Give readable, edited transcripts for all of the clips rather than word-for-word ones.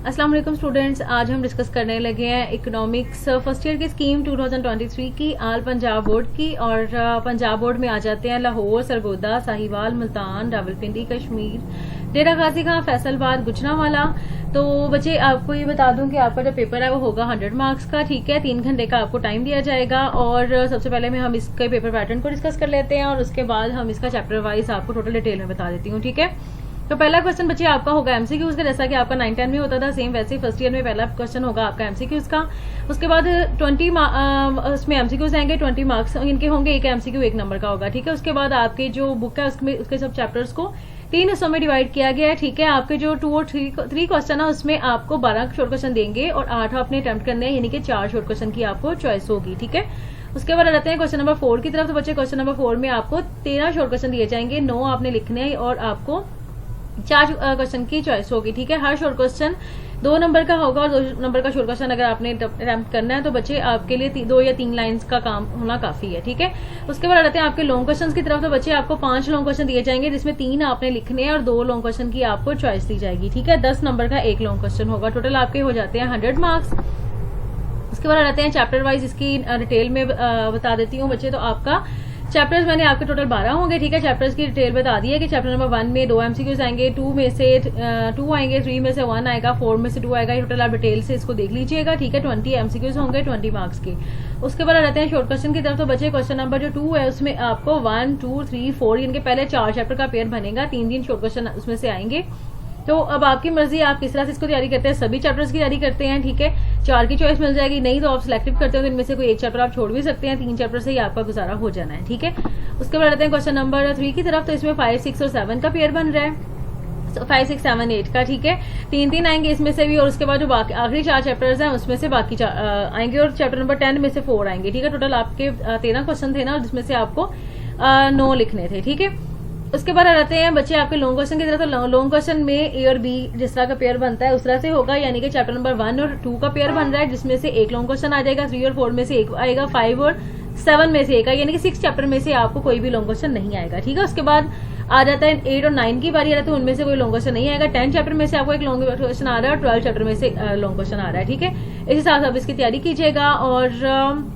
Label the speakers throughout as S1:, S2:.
S1: अस्सलाम वालेकुम स्टूडेंट्स, आज हम डिस्कस करने लगे हैं इकोनॉमिक्स फर्स्ट ईयर की स्कीम 2023 की आल पंजाब बोर्ड की। और पंजाब बोर्ड में आ जाते हैं लाहौर, सरगोदा, साहिवाल, मुल्तान, रावलपिंडी, कश्मीर, डेरा गाजी खां, फैसलाबाद, गुजरांवाला। तो बच्चे आपको ये बता दूं कि आपका जो पेपर है वो होगा 100 मार्क्स का। ठीक है, 3 घंटे का आपको टाइम दिया जाएगा। और सबसे पहले में हम इसके पेपर पैटर्न को डिस्कस कर लेते हैं और उसके बाद हम इसका चैप्टर वाइज आपको टोटल डिटेल में बता देती हूँ। ठीक है, तो पहला क्वेश्चन बच्चे आपका होगा एमसीक्यूज का, जैसा कि आपका 9-10 में होता था सेम वैसे ही फर्स्ट ईयर में पहला क्वेश्चन होगा आपका एमसीक्यूज का। उसके बाद 20 उसमें एमसीक्यूज आएंगे, 20 मार्क्स इनके होंगे, एक एमसीक्यू 1 नंबर का होगा। ठीक है, उसके बाद आपकी जो बुक है उसमें उसके सब चैप्टर्स को 3 हिस्सों में डिवाइड किया गया है। ठीक है, आपके जो 2 और 3 क्वेश्चन है उसमें आपको 12 शॉर्ट क्वेश्चन देंगे और 8 आपने अटेम्प्ट करने हैं, यानी कि 4 शॉर्ट क्वेश्चन की आपको चॉइस होगी। ठीक है, उसके बाद आ जाते हैं क्वेश्चन नंबर 4 की तरफ। तो बच्चे क्वेश्चन नंबर 4 में आपको 13 शॉर्ट क्वेश्चन दिए जाएंगे, 9 आपने लिखने हैं और आपको 4 क्वेश्चन की चॉइस होगी। ठीक है, हर शॉर्ट क्वेश्चन 2 नंबर का होगा और 2 नंबर का शॉर्ट क्वेश्चन अगर आपने अटेम्प्ट करना है तो बच्चे आपके लिए 2 या 3 लाइंस का काम होना काफी है। ठीक है, उसके बाद आ जाते हैं आपके लॉन्ग क्वेश्चन की तरफ। तो बच्चे आपको 5 लॉन्ग क्वेश्चन दिए जाएंगे, जिसमें 3 आपने लिखने हैं और 2 लॉन्ग क्वेश्चन की आपको चॉइस दी जाएगी। ठीक है, 10 नंबर का 1 लॉन्ग क्वेश्चन होगा। टोटल आपके हो जाते हैं 100 मार्क्स। उसके बाद आ जाते हैं चैप्टर वाइज, इसकी डिटेल में बता देती हूँ बच्चे। तो आपका चैप्टर्स मैंने आपके टोटल 12 होंगे। ठीक है, चैप्टर्स की डिटेल बता दी है कि चैप्टर नंबर 1 में 2 एमसीक्यूज आएंगे, 2 में से 2 आएंगे, 3 में से 1 आएगा, 4 में से 2 आएगा। टोटल आप डिटेल से इसको देख लीजिएगा। ठीक है, 20 एमसीक्यूज होंगे 20 मार्क्स के। उसके बाद आ जाते हैं शॉर्ट क्वेश्चन की तरफ। तो बच्चे क्वेश्चन नंबर जो 2 है उसमें आपको 1, 2, 3, 4 इनके पहले 4 चैप्टर का पेयर बनेगा, 3 शॉर्ट क्वेश्चन उसमें से आएंगे। तो अब आपकी मर्जी, आप किस तरह से इसको तैयारी करते हैं। सभी चैप्टर्स की तैयारी करते हैं, ठीक है, 4 की चॉइस मिल जाएगी। नहीं तो आप सिलेक्टिव करते हो तो इनमें से कोई 1 चैप्टर आप छोड़ भी सकते हैं, 3 चैप्टर से ही आपका गुजारा हो जाना है। ठीक है, उसके बाद आते हैं क्वेश्चन नंबर 3 की तरफ। तो इसमें 5, 6 और 7 का पेयर बन रहा है, 5, 6, 7, 8 का। ठीक है, 3 आएंगे इसमें से भी। और उसके बाद जो बाकी आखिरी 4 चैप्टर्स हैं उसमें से बाकी आएंगे और चैप्टर नंबर 10 में से 4 आएंगे। ठीक है, टोटल आपके 13 क्वेश्चन थे ना, जिसमें से आपको 9 लिखने थे। ठीक है, उसके बाद आ जाते हैं बच्चे आपके लॉन्ग क्वेश्चन की तरफ। तो लॉन्ग क्वेश्चन में ए और बी जिस तरह का पेयर बनता है उस तरह से होगा, यानी कि चैप्टर नंबर 1 और 2 का पेयर बन रहा है, जिसमें से 1 लॉन्ग क्वेश्चन आ जाएगा, 3 और 4 में से 1 आएगा, 5 और 7 में से 1 आएगा, यानी कि 6 चैप्टर में से आपको कोई भी लॉन्ग क्वेश्चन नहीं आएगा। ठीक है, उसके बाद आ जाता है 8 और 9 की बारी आ जाती है, उनमें से कोई लॉन्ग क्वेश्चन नहीं आएगा। 10 चैप्टर में से आपको 1 लॉन्ग क्वेश्चन आ रहा है और 12 चैप्टर में से लॉन्ग क्वेश्चन आ रहा है। ठीक है, इस हिसाब से आप इसकी तैयारी कीजिएगा और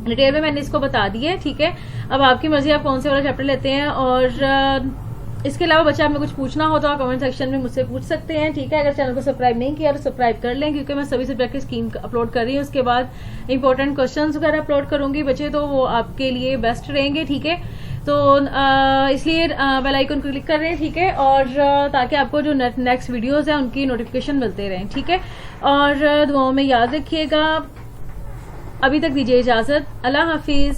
S1: डिटेल में मैंने इसको बता दी है। ठीक है, अब आपकी मर्जी, आप कौन से वाला चैप्टर लेते हैं। और इसके अलावा बच्चा आपने कुछ पूछना हो तो आप कमेंट सेक्शन में मुझसे पूछ सकते हैं। ठीक है, अगर चैनल को सब्सक्राइब नहीं किया तो सब्सक्राइब कर लें, क्योंकि मैं सभी सब्जेक्ट की स्कीम अपलोड कर रही हूँ। उसके बाद इंपॉर्टेंट क्वेश्चंस वगैरह अपलोड करूंगी बच्चे, तो वो आपके लिए बेस्ट रहेंगे। ठीक है, तो इसलिए बेल आइकन को क्लिक कर रहे हैं। ठीक है, और ताकि आपको जो नेक्स्ट वीडियोज है उनकी नोटिफिकेशन मिलते रहें। ठीक है, और दुआओं में याद रखिएगा। अभी तक दीजिए इजाजत, अल्लाह हाफिज।